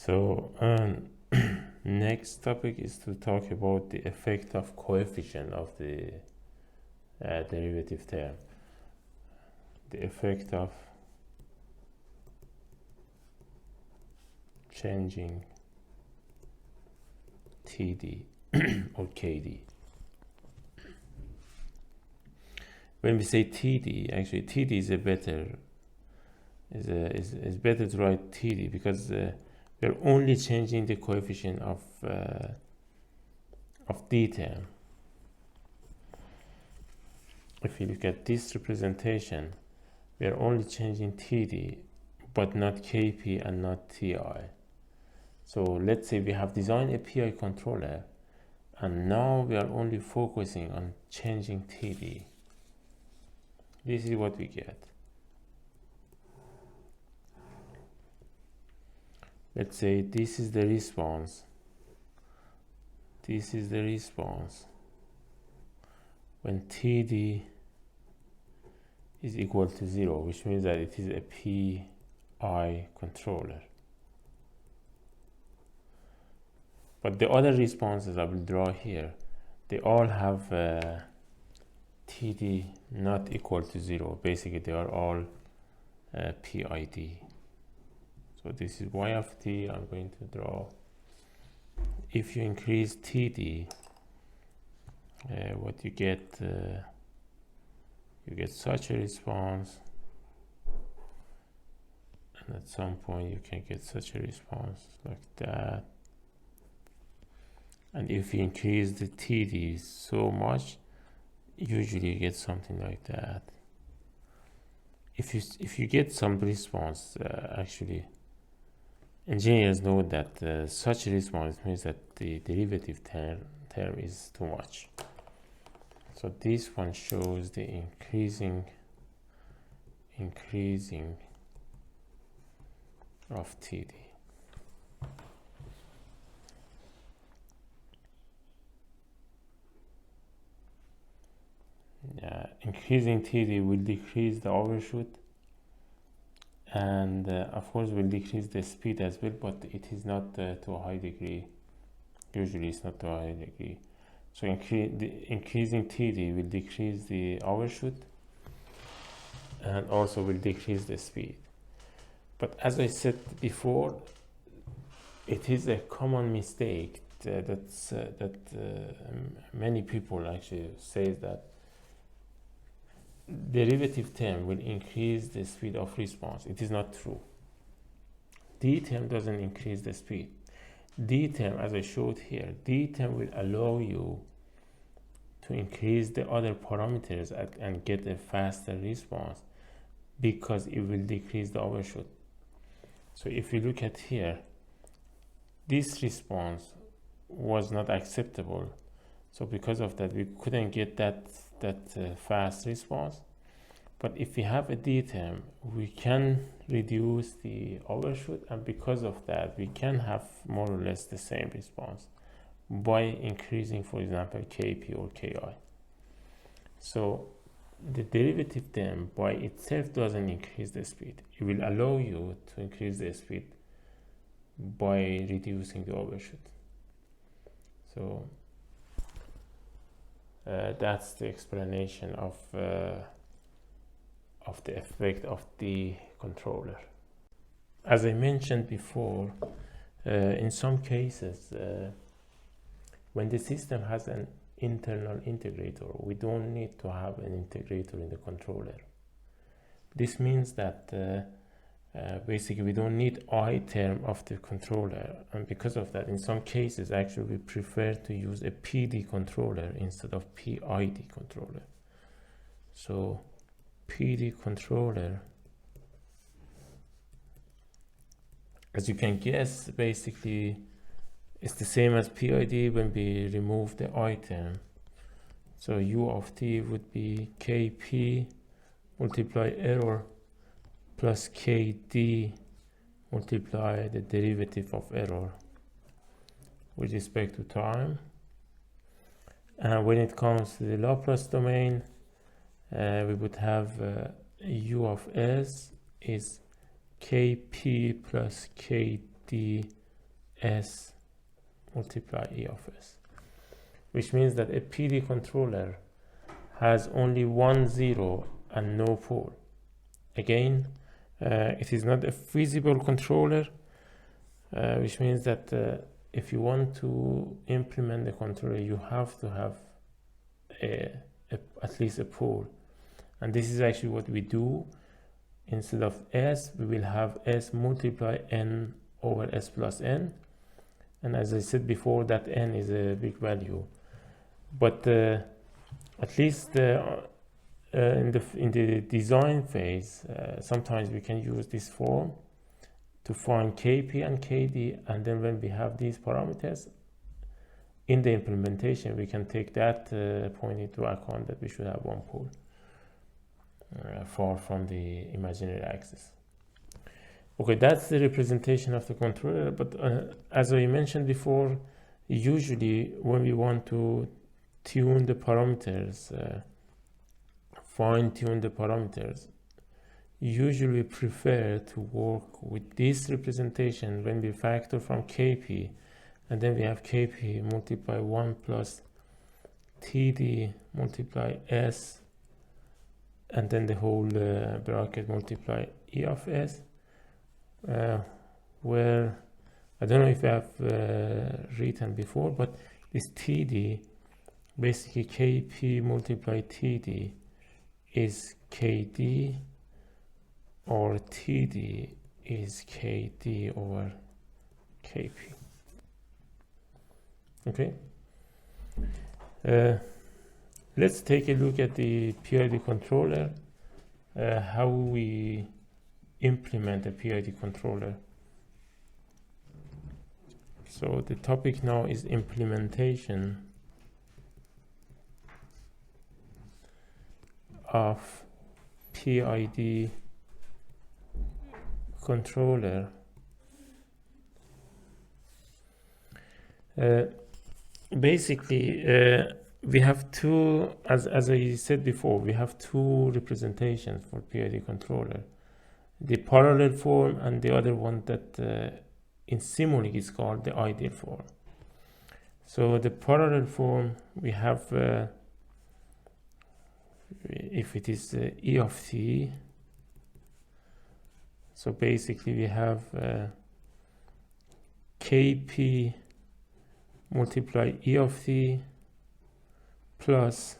So next topic is to talk about the effect of coefficient of the derivative term. The effect of changing TD or KD. When we say TD, actually TD is a better is better to write TD because we're only changing the coefficient of D term. If you look at this representation, we are only changing TD, but not KP and not TI. So let's say we have designed a PI controller, and now we are only focusing on changing TD. This is what we get. Let's say this is the response. This is the response when TD is equal to 0, which means that it is a PI controller. But the other responses I will draw here, they all have TD not equal to 0. Basically, they are all PID. So this is y of t. I'm going to draw. If you increase TD, what you get such a response, and at some point you can get such a response like that. And if you increase the TD so much, usually you get something like that. If you get some response, actually engineers know that such a response means that the derivative term is too much. So this one shows the increasing of TD. Increasing TD will decrease the overshoot, and of course will decrease the speed as well, but it is not to a high degree. Usually it's not to a high degree. So increasing TD will decrease the overshoot and also will decrease the speed. But as I said before, it is a common mistake that many people actually say that derivative term will increase the speed of response. It is not true. D term doesn't increase the speed. D term, as I showed here, D term will allow you to increase the other parameters and get a faster response because it will decrease the overshoot. So if you look at here, this response was not acceptable. So because of that, we couldn't get that fast response. But if we have a D term, we can reduce the overshoot, and because of that, we can have more or less the same response by increasing, for example, KP or KI. So the derivative term by itself doesn't increase the speed. It will allow you to increase the speed by reducing the overshoot. So that's the explanation of the effect of the controller. As I mentioned before, in some cases, when the system has an internal integrator, we don't need to have an integrator in the controller. This means that basically we don't need I term of the controller, and because of that, in some cases actually we prefer to use a PD controller instead of PID controller. So PD controller, as you can guess, basically it's the same as PID when we remove the I term. So U of t would be KP multiply error plus KD multiply the derivative of error with respect to time. And when it comes to the Laplace domain, we would have U of S is KP plus KD S multiply E of S, which means that a PD controller has only one zero and no pole. Again, it is not a feasible controller, which means that if you want to implement the controller, you have to have at least a pole. And this is actually what we do. Instead of S, we will have S multiply N over S plus N. And as I said before, that N is a big value. But at least in the design phase, sometimes we can use this form to find KP and KD, and then when we have these parameters in the implementation, we can take that point into account, that we should have one pole far from the imaginary axis. Okay, that's the representation of the controller. But as I mentioned before, usually when we want to tune the parameters, fine tune the parameters, usually prefer to work with this representation when we factor from KP, and then we have KP multiply 1 plus TD multiply S, and then the whole bracket multiply E of S, where I don't know if I have written before, but this TD, basically KP multiply TD is KD, or TD is KD over KP. Okay, let's take a look at the PID controller, how we implement a PID controller. So the topic now is implementation of PID controller. Basically, we have two, as I said before, we have two representations for PID controller. The parallel form and the other one that in Simulink is called the ideal form. So the parallel form, we have, if it is E of t, so basically we have Kp multiply E of t plus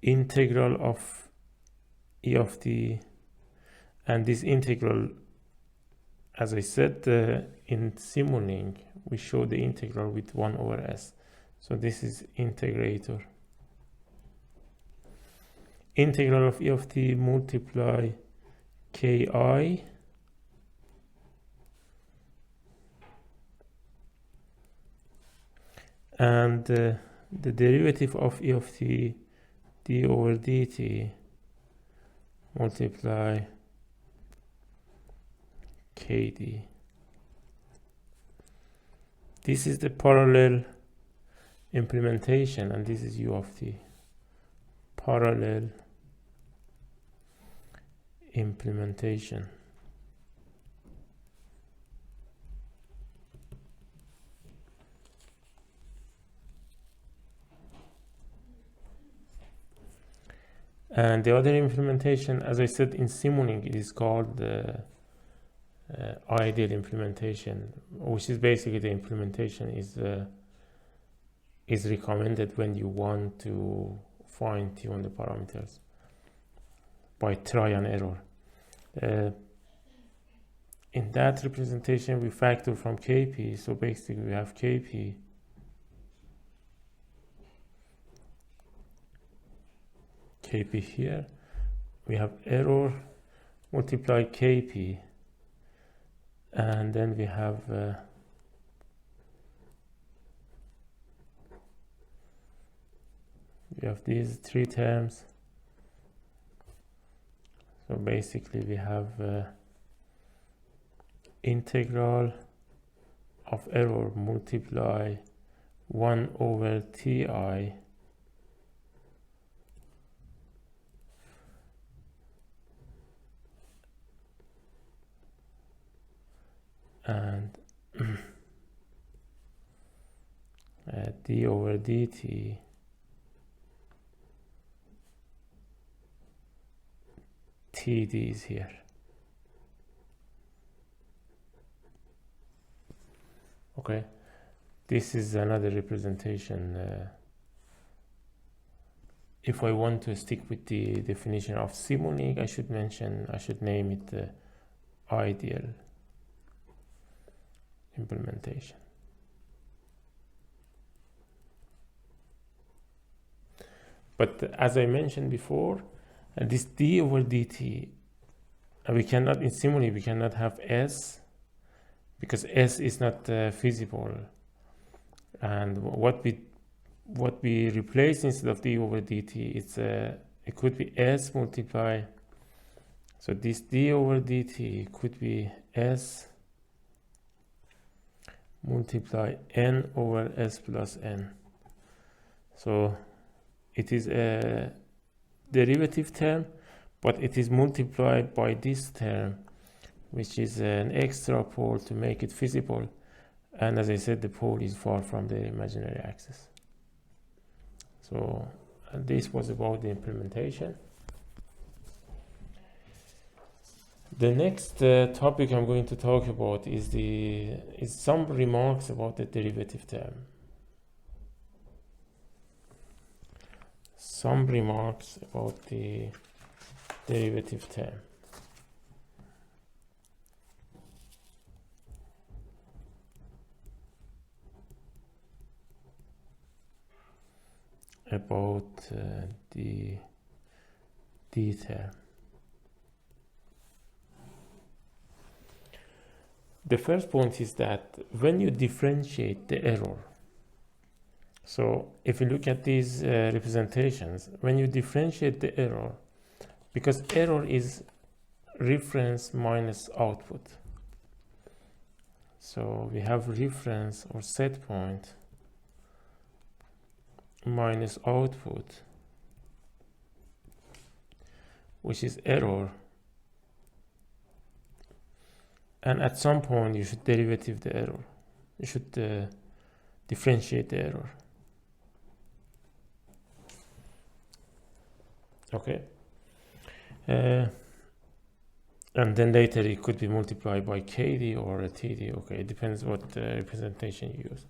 integral of E of t, and this integral, as I said, in Simulink we show the integral with 1 over s, so this is integrator. Integral of E of t multiply Ki and the derivative of E of t d over dt multiply kd. This is the parallel implementation, and this is U of t. Parallel implementation. And the other implementation, as I said, in Simulink, it is called the ideal implementation, which is basically the implementation is recommended when you want to fine tune the parameters by try and error. In that representation, we factor from Kp, so basically we have Kp here, we have error multiply Kp, and then we have these three terms. So basically we have integral of error multiply 1 over ti and d over dt td is here. Okay, this is another representation. If I want to stick with the definition of Simonic, I should name it the ideal implementation. But as I mentioned before, this d over dt, we cannot, in Simonic, we cannot have s, because s is not feasible. And what we replace instead of d over dt, it could be s multiply. So this d over dt could be s multiply n over s plus n. So it is a derivative term, but it is multiplied by this term, which is an extra pole to make it feasible. And as I said, the pole is far from the imaginary axis. So this was about the implementation. The next topic I'm going to talk about is some remarks about the derivative term. Some remarks about the derivative term. About the d term. The first point is that when you differentiate the error, so if you look at these representations, when you differentiate the error, because error is reference minus output, so we have reference or set point minus output, which is error, and at some point you should derivative the error, you should differentiate the error. Okay, and then later it could be multiplied by kd or a td. Okay, it depends what representation you use.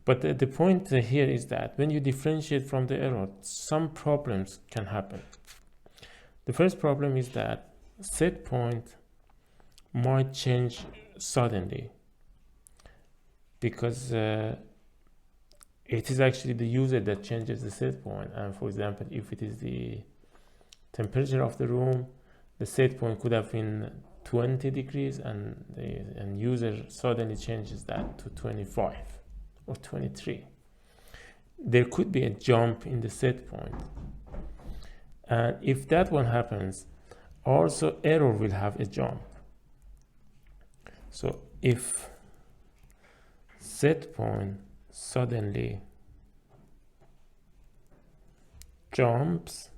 But the point here is that when you differentiate from the error, some problems can happen. The first problem is that set point might change suddenly, because it is actually the user that changes the set point. And for example, if it is the temperature of the room, the set point could have been 20 degrees and user suddenly changes that to 25 or 23. There could be a jump in the set point, and if that one happens, also error will have a jump. So if set point suddenly jumps,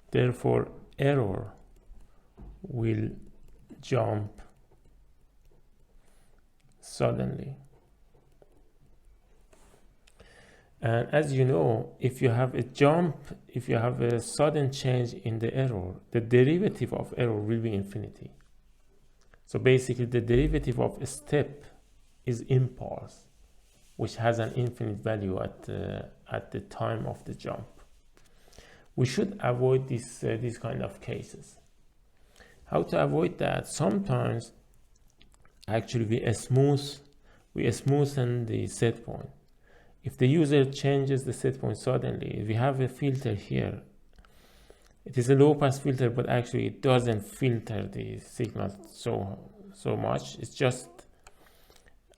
therefore error will jump suddenly. And as you know, if you have a jump, if you have a sudden change in the error, the derivative of error will be infinity. So basically the derivative of a step is impulse, which has an infinite value at the time of the jump. We should avoid these kind of cases. How to avoid that? Sometimes actually we smoothen the set point. If the user changes the set point suddenly, we have a filter here. It is a low pass filter, but actually it doesn't filter the signal so much. It just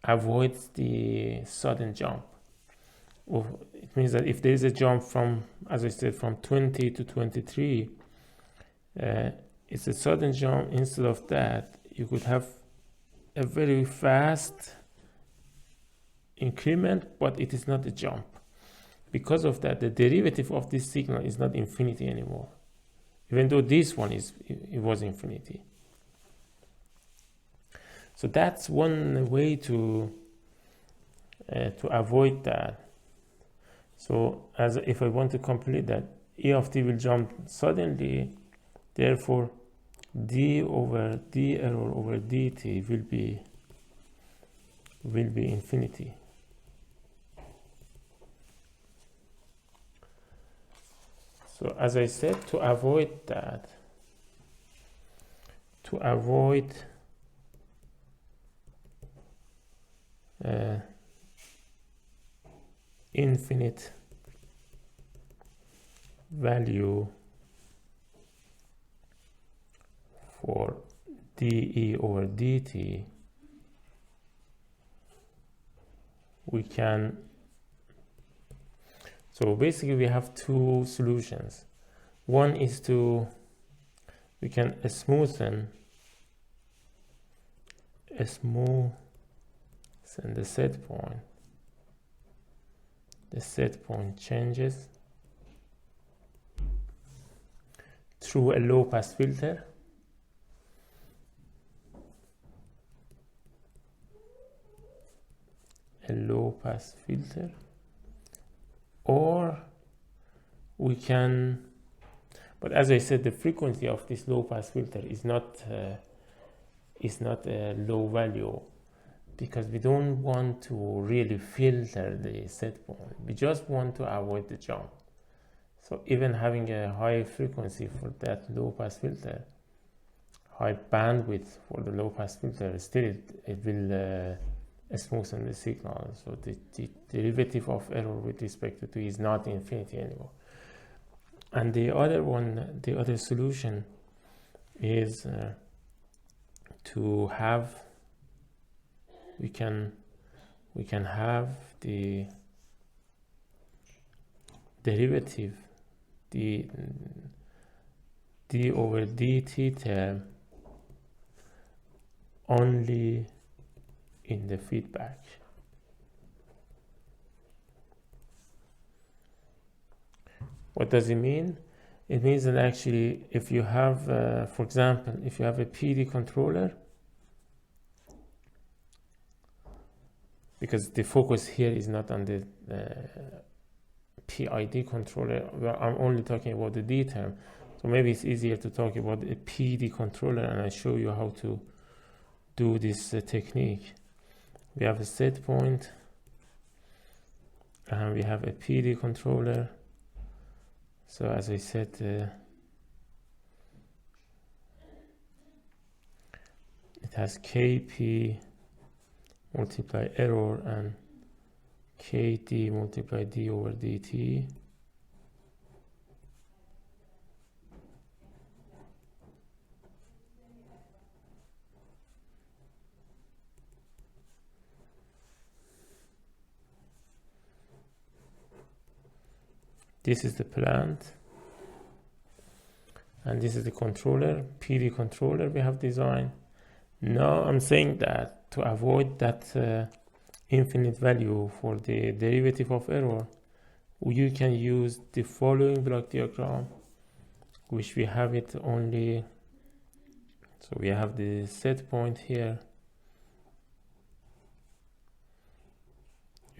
avoids the sudden jump. It means that if there is a jump from, as I said, from 20 to 23, it's a sudden jump. Instead of that, you could have a very fast increment, but it is not a jump. Because of that, the derivative of this signal is not infinity anymore, even though this one it was infinity. So that's one way to avoid that. So as if I want to complete that, E of t will jump suddenly, therefore d over d error over dt will be infinity. So as I said, to avoid that, to avoid infinite value for dE over dt, we can, so basically we have two solutions. One is we can smoothen the set point. The set point changes through a low pass filter. A low pass filter, or we can, but as I said, the frequency of this low pass filter is not a low value, because we don't want to really filter the set point. We just want to avoid the jump. So even having a high frequency for that low pass filter, high bandwidth for the low pass filter, still it will smoothen the signal. So the derivative of error with respect to t is not infinity anymore. And the other solution is to have, we can have the derivative, the d over dt term only in the feedback. What does it mean? It means that actually if you have, for example, if you have a PID controller, because the focus here is not on the PID controller, I'm only talking about the D term. So maybe it's easier to talk about a PID controller, and I show you how to do this technique. We have a set point, and we have a PID controller. So as I said, it has Kp multiply error and Kt multiply d over dt. This is the plant, and this is the controller, PID controller we have designed. Now I'm saying that to avoid that infinite value for the derivative of error, you can use the following block diagram, which we have it only. So we have the set point here.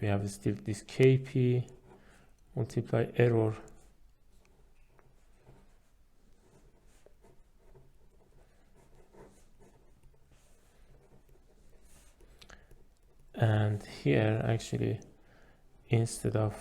We have still this Kp multiply error and here actually instead of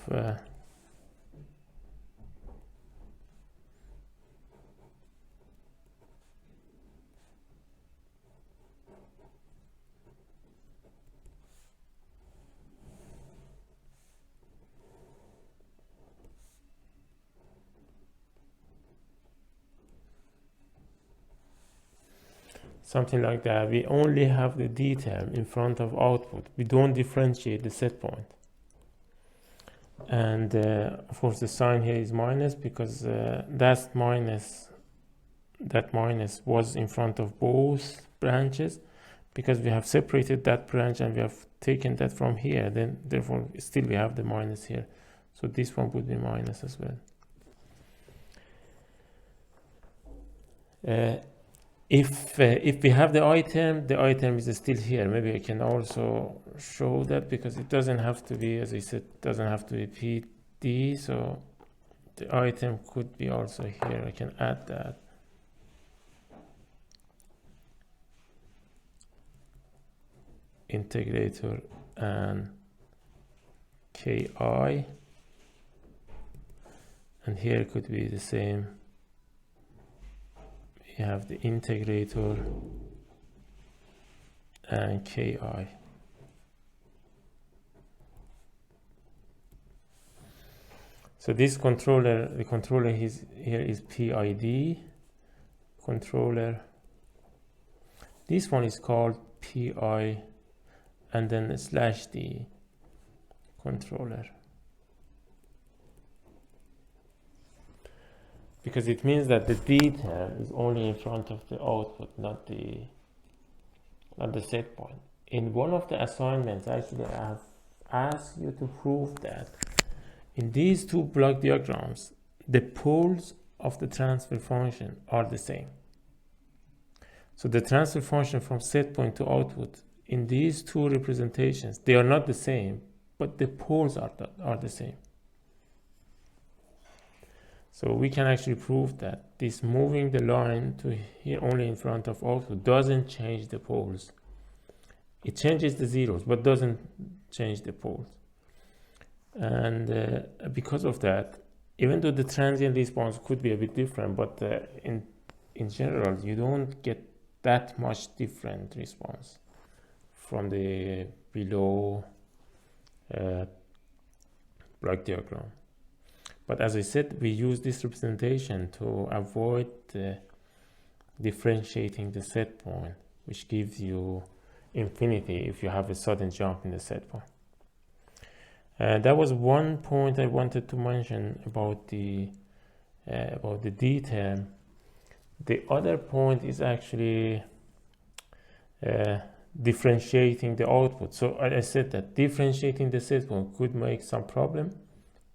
something like that, we only have the D term in front of output. We don't differentiate the set point. And of course the sign here is minus, because that minus was in front of both branches, because we have separated that branch and we have taken that from here, then therefore still we have the minus here. So this one would be minus as well. If we have the item is still here. Maybe I can also show that, because it doesn't have to be, as I said, doesn't have to be PD, so the item could be also here. I can add that. Integrator and KI, and here could be the same. We have the integrator and KI. So this controller, the controller here is PID controller. This one is called PI and then /D controller, because it means that the D term is only in front of the output, not the set point. In one of the assignments, actually, I have asked you to prove that in these two block diagrams, the poles of the transfer function are the same. So the transfer function from set point to output in these two representations, they are not the same, but the poles are the same. So we can actually prove that this moving the line to here only in front of output doesn't change the poles. It changes the zeros, but doesn't change the poles. And because of that, even though the transient response could be a bit different, but in general, you don't get that much different response from the below block diagram. But as I said, we use this representation to avoid differentiating the set point, which gives you infinity if you have a sudden jump in the set point. That was one point I wanted to mention about the D term. The other point is actually differentiating the output. So I said that differentiating the set point could make some problem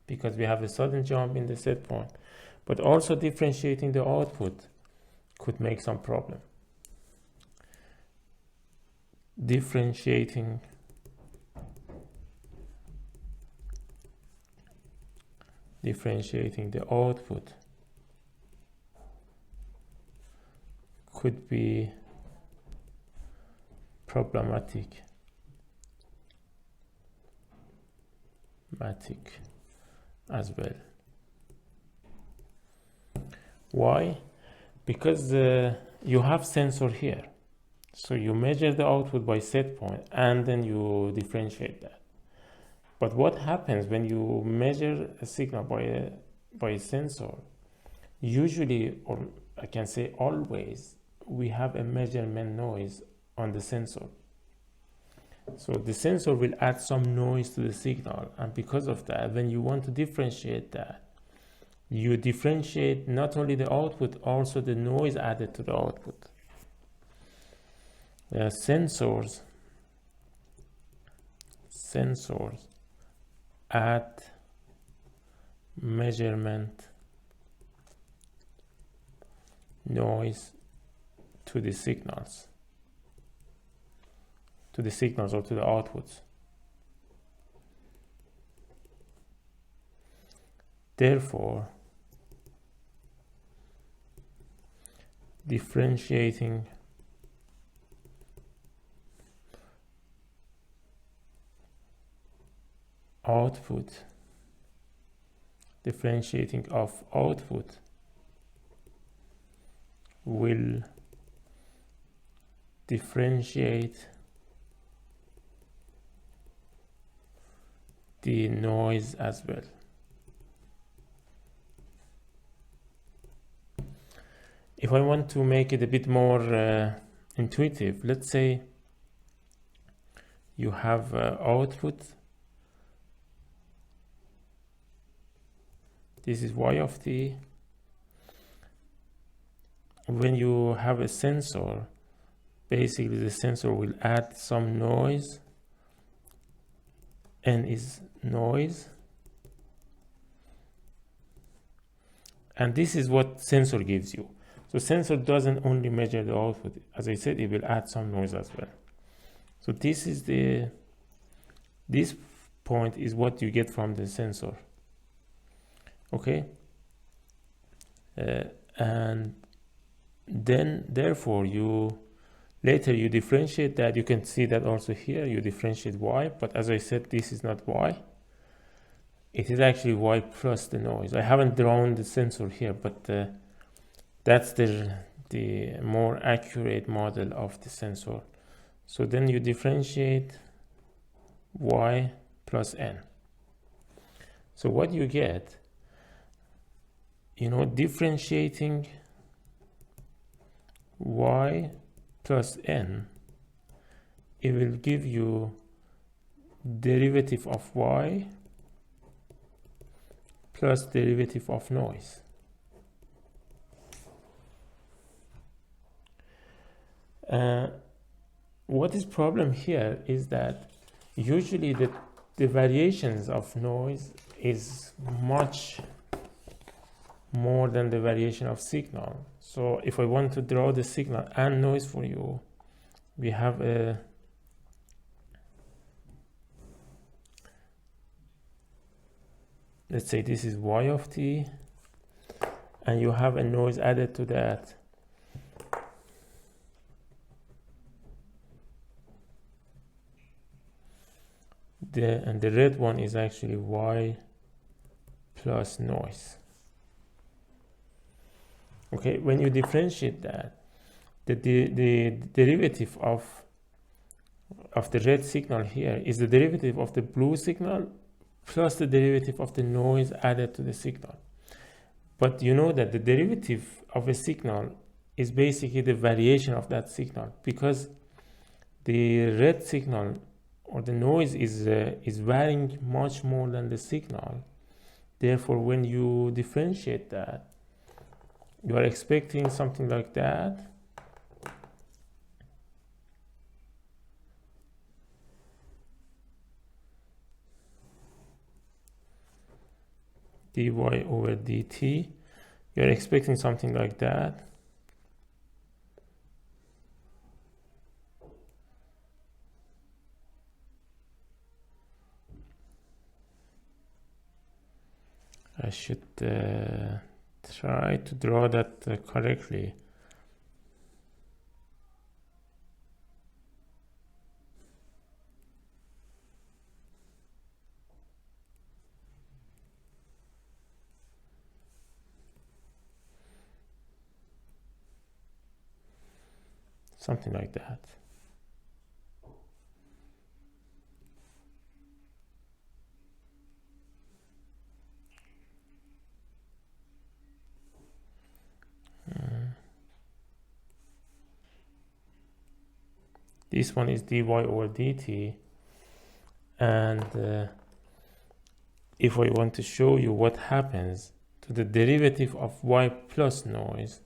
because we have a sudden jump in the set point, but also differentiating the output could make some problem. Differentiating the output could be problematic as well. Why? Because you have sensor here, so you measure the output by set point and then you differentiate that. But what happens when you measure a signal by a sensor? Usually, or I can say always, we have a measurement noise on the sensor. So the sensor will add some noise to the signal, and because of that, when you want to differentiate that, you differentiate not only the output, also the noise added to the output. Sensors add measurement noise to the signals or to the outputs. Therefore, differentiating of output will differentiate the noise as well. If I want to make it a bit more intuitive, let's say you have output. This is y of t. When you have a sensor, basically the sensor will add some noise. N is noise. And this is what sensor gives you. So sensor doesn't only measure the output. As I said, it will add some noise as well. So this point is what you get from the sensor. Okay. And then therefore later you differentiate that. You can see that also here you differentiate Y, but as I said, this is not Y. It is actually Y plus the noise. I haven't drawn the sensor here, but that's the more accurate model of the sensor. So then you differentiate Y plus N. So what you get, differentiating Y plus N, it will give you derivative of Y plus derivative of noise. What is problem here is that usually the variations of noise is much more than the variation of signal. So if I want to draw the signal and noise for you, we have let's say this is Y of t, and you have a noise added to that. And the red one is actually Y plus noise. Okay, when you differentiate that, the derivative of the red signal here is the derivative of the blue signal plus the derivative of the noise added to the signal. But you know that the derivative of a signal is basically the variation of that signal, because the red signal or the noise is varying much more than the signal. Therefore, when you differentiate that, you are expecting something like that. dy over dt. You're expecting something like that. I should try to draw that correctly. Something like that. This one is dy over dt, and if I want to show you what happens to the derivative of y plus noise,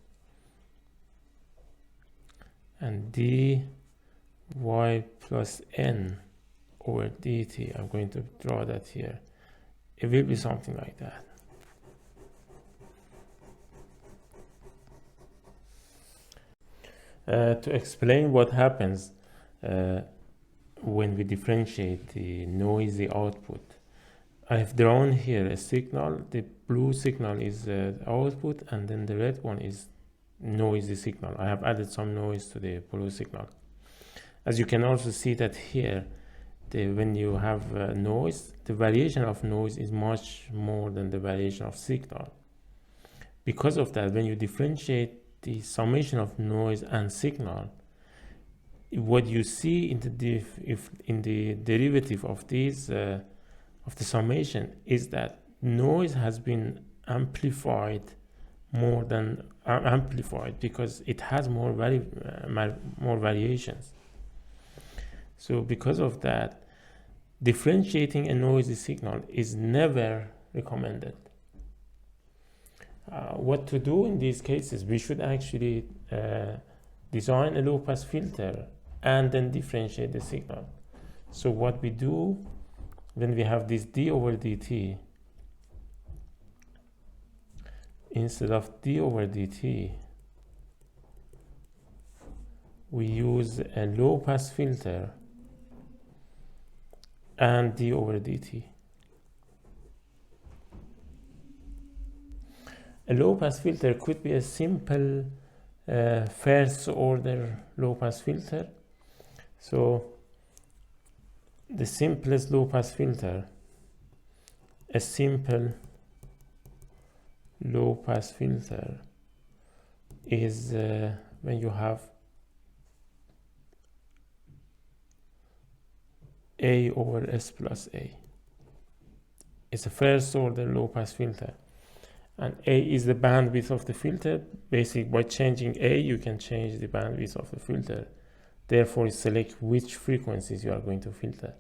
and dy plus n over dt, I'm going to draw that here. It will be something like that. To explain what happens when we differentiate the noisy output, I have drawn here a signal. The blue signal is the output, and then the red one is noisy signal. I have added some noise to the blue signal. As you can also see that here, when you have noise, the variation of noise is much more than the variation of signal. Because of that, when you differentiate the summation of noise and signal, what you see in the derivative of these of the summation is that noise has been amplified more than amplified, because it has more variations. So because of that, differentiating a noisy signal is never recommended. What to do in these cases? We should actually design a low pass filter and then differentiate the signal. So what we do when we have this d over dt, instead of d over dt, we use a low pass filter and d over dt. A low pass filter could be a simple first order low pass filter. So the simplest low pass filter, a simple low pass filter, is when you have A over S plus A. It's a first order low pass filter, and A is the bandwidth of the filter. Basically, by changing A, you can change the bandwidth of the filter. Therefore, you select which frequencies you are going to filter.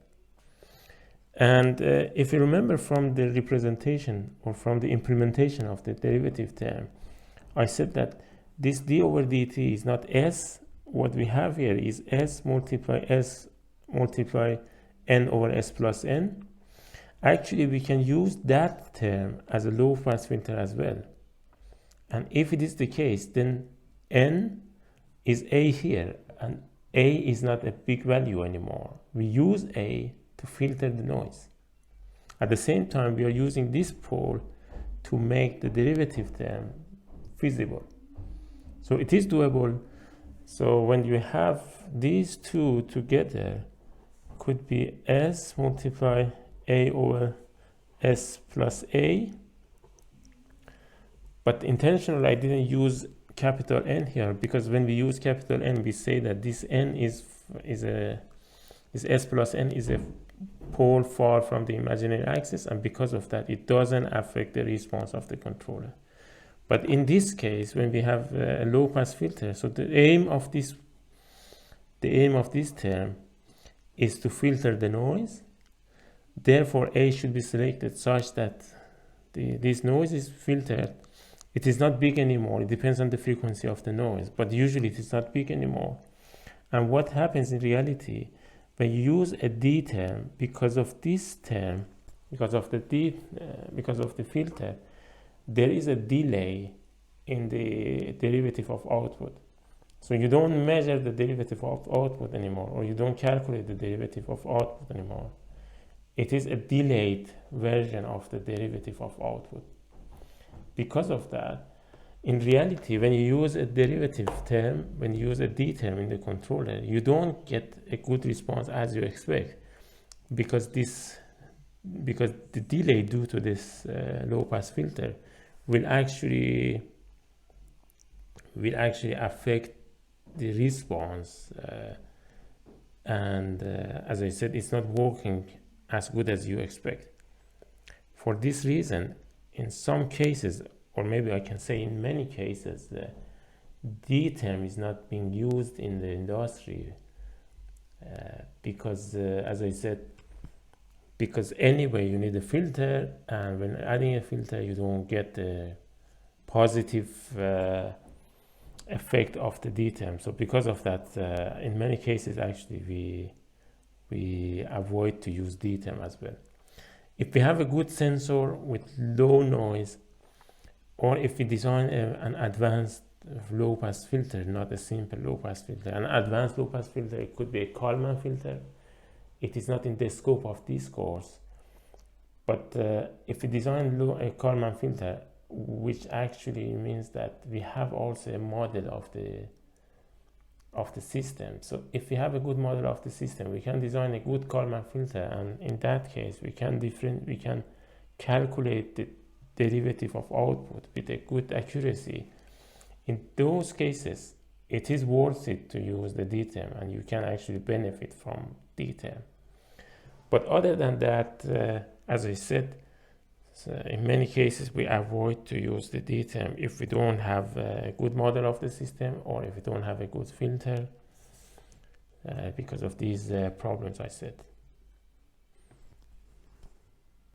And if you remember from the representation or from the implementation of the derivative term, I said that this d over dt is not S. What we have here is S multiply n over S plus n. Actually, we can use that term as a low pass filter as well. And if it is the case, then n is A here, and A is not a big value anymore. We use A to filter the noise. At the same time, we are using this pole to make the derivative term feasible. So it is doable. So when you have these two together, could be S multiply A over S plus A. But intentionally, I didn't use capital N here, because when we use capital N, we say that this N is S plus N is a pole far from the imaginary axis, and because of that, it doesn't affect the response of the controller. But in this case, when we have a low pass filter, so the aim of this term is to filter the noise. Therefore, A should be selected such that this noise is filtered. It is not big anymore. It depends on the frequency of the noise, but usually it is not big anymore. And what happens in reality, when you use a D term, because of this term, because of the filter, there is a delay in the derivative of output. So you don't measure the derivative of output anymore, or you don't calculate the derivative of output anymore. It is a delayed version of the derivative of output. Because of that, in reality, when you use a derivative term, when you use a D term in the controller, you don't get a good response as you expect, because the delay due to this low pass filter will actually affect the response, and as I said, it's not working as good as you expect. For this reason, in some cases, or maybe I can say in many cases, the D term is not being used in the industry because, as I said, because anyway you need a filter, and when adding a filter you don't get the positive effect of the D term. So because of that, in many cases actually we avoid to use D term as well. If we have a good sensor with low noise, or if we design an advanced low pass filter, not a simple low pass filter, an advanced low pass filter, it could be a Kalman filter. It is not in the scope of this course, but if we design a Kalman filter, which actually means that we have also a model of the system. So if we have a good model of the system, we can design a good Kalman filter, and in that case we can calculate the derivative of output with a good accuracy. In those cases, it is worth it to use the D term, and you can actually benefit from D term. But other than that, as I said, in many cases we avoid to use the D term if we don't have a good model of the system, or if we don't have a good filter, because of these problems I said.